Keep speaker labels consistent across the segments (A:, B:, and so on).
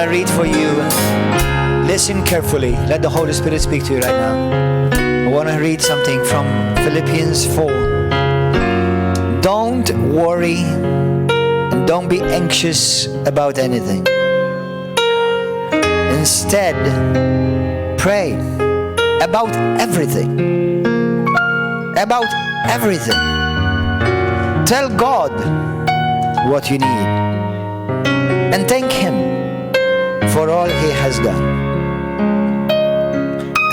A: to read for you. Listen carefully. Let the Holy Spirit speak to you right now. I want to read something from Philippians 4. Don't worry and don't be anxious about anything. Instead, pray about everything. About everything. Tell God what you need and thank Him for all He has done.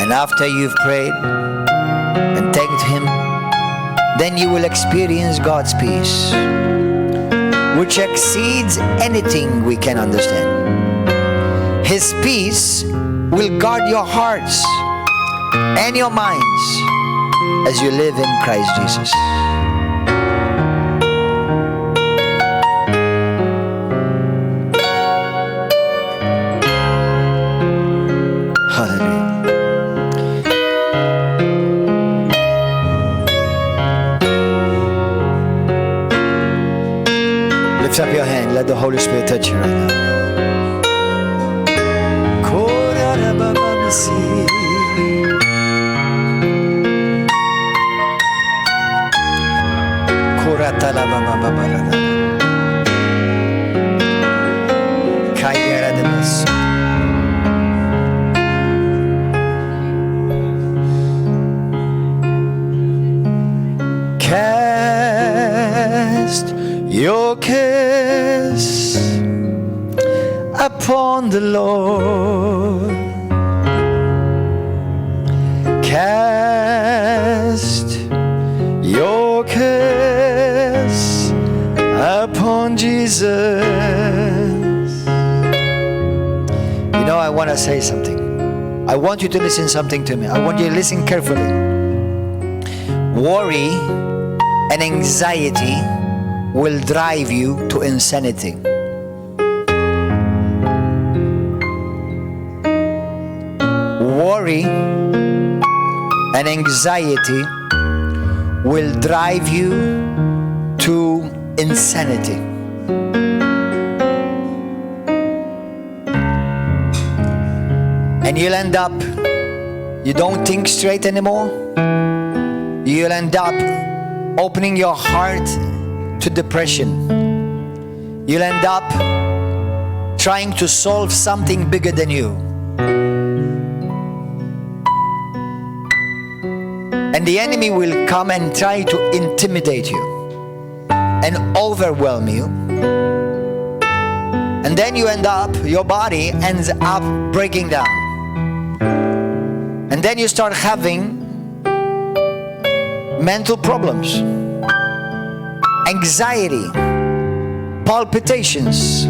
A: And after you've prayed and thanked Him, then you will experience God's peace, which exceeds anything we can understand. His peace will guard your hearts and your minds as you live in Christ Jesus. Hallelujah. Lift up your hand. Let the Holy Spirit touch you right now. Cast your cares upon the Lord. Cast your cares upon Jesus. You know, I want to say something. I want you to listen something to me. I want you to listen carefully. Worry and anxiety will drive you to insanity. Worry and anxiety will drive you to insanity. And you'll end up, you don't think straight anymore. You'll end up opening your heart to depression. You'll end up trying to solve something bigger than you. And the enemy will come and try to intimidate you and overwhelm you. And then you end up, your body ends up breaking down. And then you start having mental problems, anxiety, palpitations,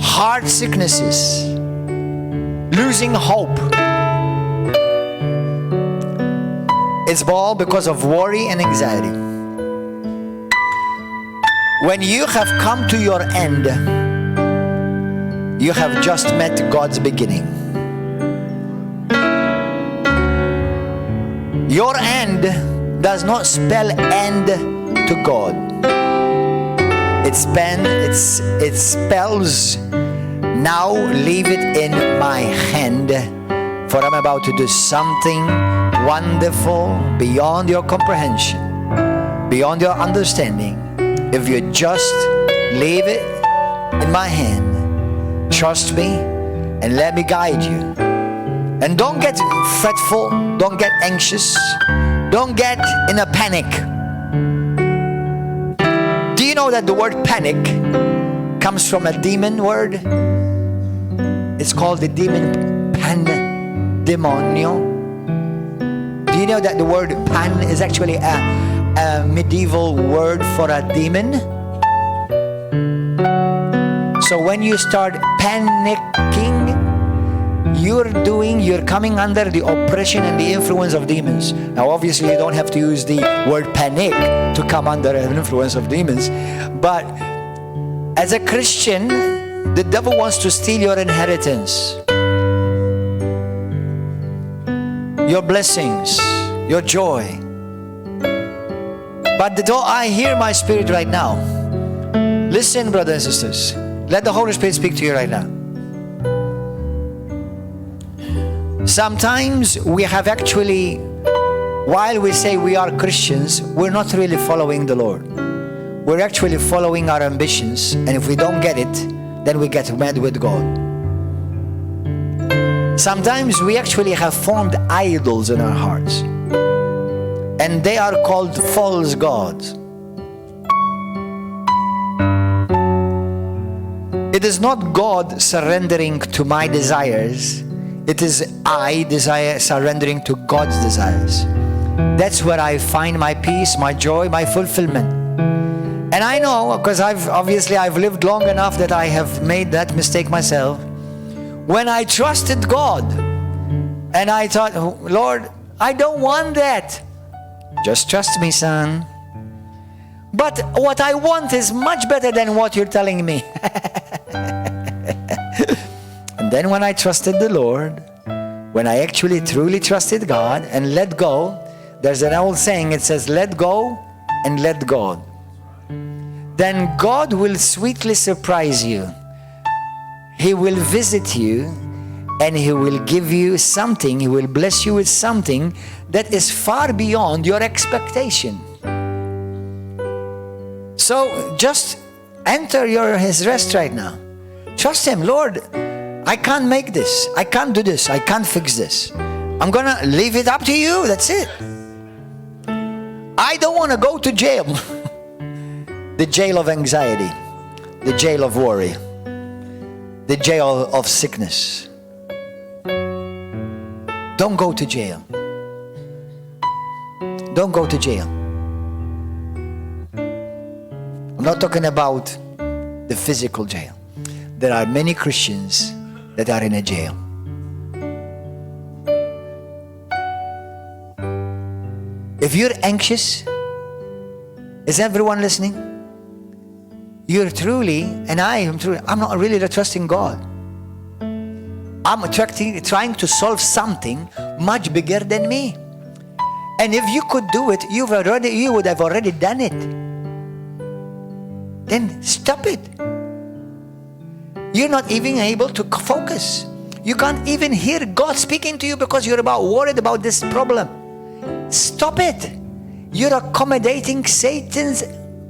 A: heart sicknesses, losing hope. It's all because of worry and anxiety. When you have come to your end, you have just met God's beginning. Your end does not spell end to God. It spells, now leave it in my hand, for I'm about to do something wonderful beyond your comprehension, beyond your understanding. If you just leave it in my hand, trust me and let me guide you. And don't get fretful, don't get anxious, don't get in a panic. Do you know that the word panic comes from a demon word? It's called the demon pandemonio. Do you know that the word pan is actually a medieval word for a demon? So when you start panicking, you're coming under the oppression and the influence of demons. Now obviously you don't have to use the word panic to come under an influence of demons, but as a Christian, the devil wants to steal your inheritance, your blessings, your joy. But though I hear my spirit right now, listen, brothers and sisters, let the Holy Spirit speak to you right now. Sometimes we have actually, while we say we are Christians, we're not really following the Lord. We're actually following our ambitions, and if we don't get it, then we get mad with God. Sometimes we actually have formed idols in our hearts, and they are called false gods. It is not God surrendering to my desires. It is I surrendering to God's desires. That's where I find my peace, my joy, my fulfillment. And I know, because I've lived long enough that I have made that mistake myself. When I trusted God and I thought, Lord, I don't want that. Just trust me, son. But what I want is much better than what you're telling me. And then when I trusted the Lord, when I actually truly trusted God and let go, there's an old saying, it says, let go and let God. Then God will sweetly surprise you. He will visit you and He will give you something, He will bless you with something that is far beyond your expectation. So just enter His rest right now. Trust Him. Lord, I can't make this. I can't do this. I can't fix this. I'm going to leave it up to you. That's it. I don't want to go to jail. The jail of anxiety. The jail of worry. The jail of sickness. Don't go to jail. Don't go to jail. I'm not talking about the physical jail. There are many Christians that are in a jail. If you're anxious, is everyone listening? You're truly, and I'm not really trusting God. I'm trying to solve something much bigger than me. And if you could do it, you would have already done it. Then stop it. You're not even able to focus. You can't even hear God speaking to you because you're worried about this problem. Stop it. You're accommodating Satan's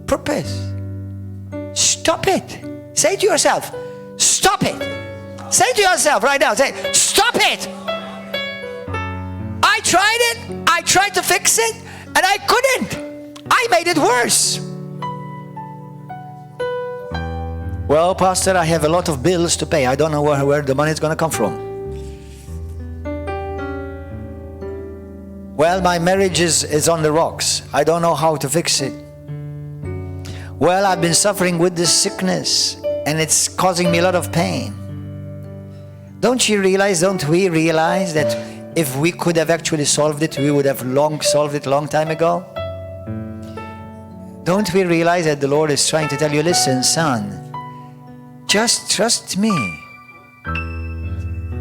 A: purpose. Stop it. Say to yourself, stop it. Say to yourself right now, say, stop it. I tried it. I tried to fix it and I couldn't. I made it worse. Well, Pastor, I have a lot of bills to pay. I don't know where the money is going to come from. Well, my marriage is on the rocks. I don't know how to fix it. Well, I've been suffering with this sickness and it's causing me a lot of pain. Don't we realize that if we could have actually solved it, we would have solved it a long time ago? Don't we realize that the Lord is trying to tell you, listen, son, just trust me.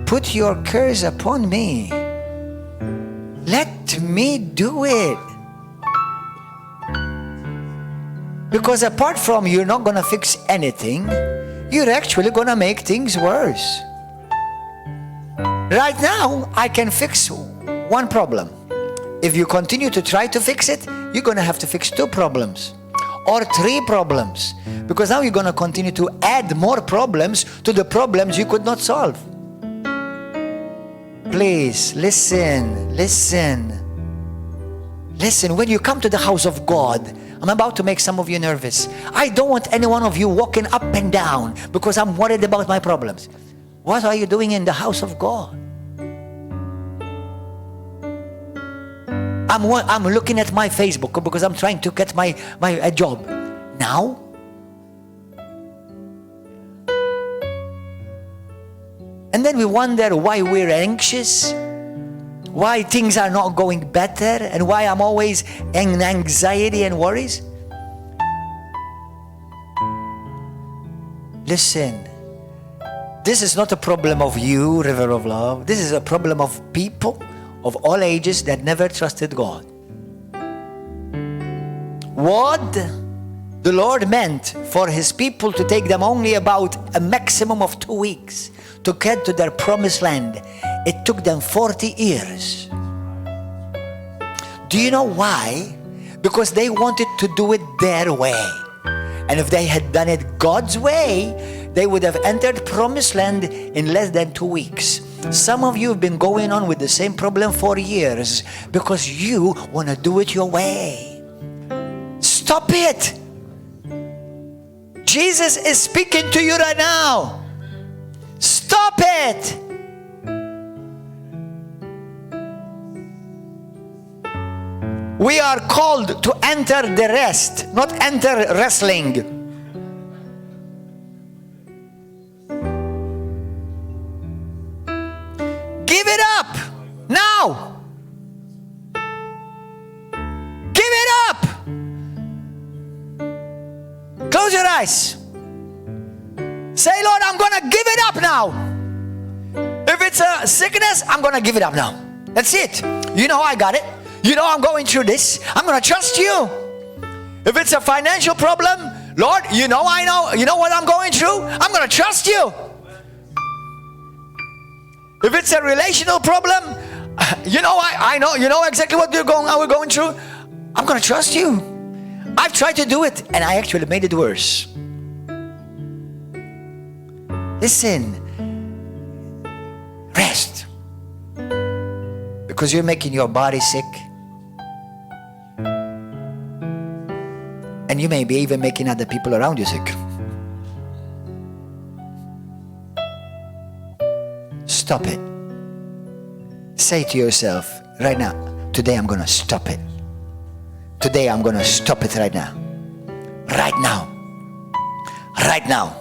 A: Put your cares upon me. Let me do it. Because apart from you're not going to fix anything, you're actually going to make things worse. Right now, I can fix one problem. If you continue to try to fix it, you're going to have to fix 2 problems or 3 problems. Because now you're going to continue to add more problems to the problems you could not solve. Please, listen. Listen, when you come to the house of God, I'm about to make some of you nervous. I don't want any one of you walking up and down because I'm worried about my problems. What are you doing in the house of God? I'm looking at my Facebook because I'm trying to get my job. Now? And then we wonder why we're anxious, why things are not going better, and why I'm always in anxiety and worries. Listen, this is not a problem of you, River of Love. This is a problem of people of all ages that never trusted God. What the Lord meant for His people to take them only about a maximum of 2 weeks to get to their promised land It took them 40 years. Do you know why? Because they wanted to do it their way. And if they had done it God's way, they would have entered promised land in less than 2 weeks. Some of you have been going on with the same problem for years because you want to do it your way. Stop it. Jesus is speaking to you right now. Stop it. We are called to enter the rest, not enter wrestling. Give it up now. Give it up. Close your eyes. Say, Lord, I'm going to give it up now. If it's a sickness, I'm going to give it up now. That's it. You know I got it. You know I'm going through this. I'm going to trust you. If it's a financial problem, Lord, you know what I'm going through. I'm going to trust you. If it's a relational problem, I know exactly what we're going through. I'm going to trust you. I've tried to do it and I actually made it worse. Listen. Rest. Because you're making your body sick. And you may be even making other people around you sick. Stop it. Say to yourself right now, today I'm going to stop it. Today I'm going to stop it right now. Right now. Right now.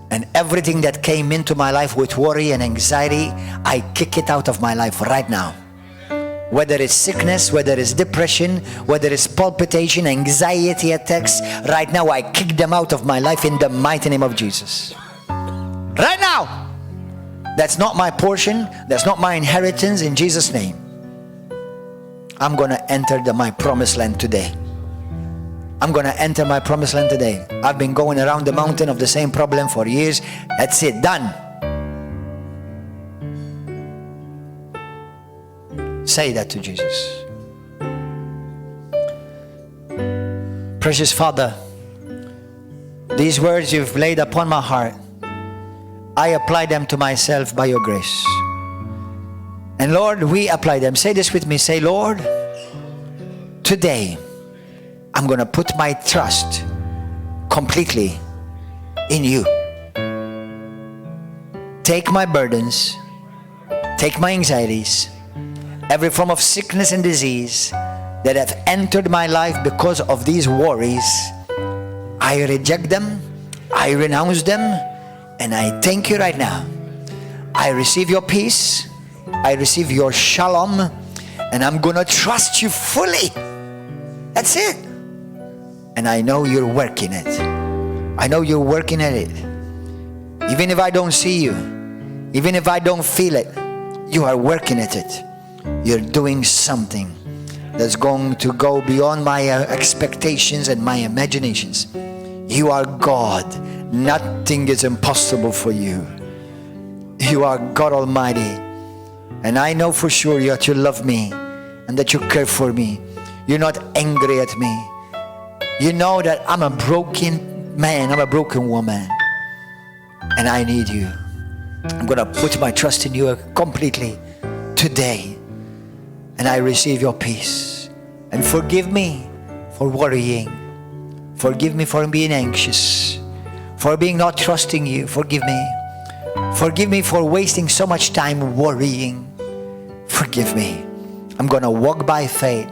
A: And everything that came into my life with worry and anxiety, I kick it out of my life right now. Whether it's sickness, whether it's depression, whether it's palpitation, anxiety attacks, right now I kick them out of my life in the mighty name of Jesus. Right now. That's not my portion. That's not my inheritance in Jesus' name. I'm going to enter my promised land today. I'm going to enter my promised land today. I've been going around the mountain of the same problem for years. That's it. Done. Say that to Jesus. Precious Father, these words you've laid upon my heart, I apply them to myself by your grace. And Lord, we apply them. Say this with me. Say, Lord, today I'm going to put my trust completely in you. Take my burdens, take my anxieties, every form of sickness and disease that have entered my life because of these worries. I reject them, I renounce them, and I thank you right now. I receive your peace, I receive your shalom, and I'm going to trust you fully. That's it. And I know you're working it. I know you're working at it. Even if I don't see you, even if I don't feel it, you are working at it. You're doing something that's going to go beyond my expectations and my imaginations. You are God. Nothing is impossible for you. You are God Almighty. And I know for sure that you love me and that you care for me. You're not angry at me. You know that I'm a broken man, I'm a broken woman, and I need you. I'm going to put my trust in you completely today, and I receive your peace. And forgive me for worrying. Forgive me for being anxious, for being not trusting you. Forgive me. Forgive me for wasting so much time worrying. Forgive me. I'm going to walk by faith.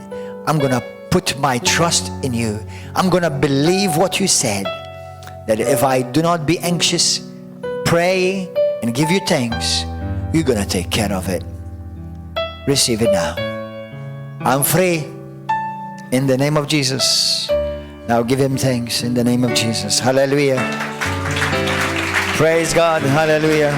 A: I'm going to put my trust in you. I'm going to believe what you said, that if I do not be anxious, pray and give you thanks, you're going to take care of it. Receive it now. I'm free in the name of Jesus. Now give him thanks in the name of Jesus. Hallelujah. Praise God. Hallelujah.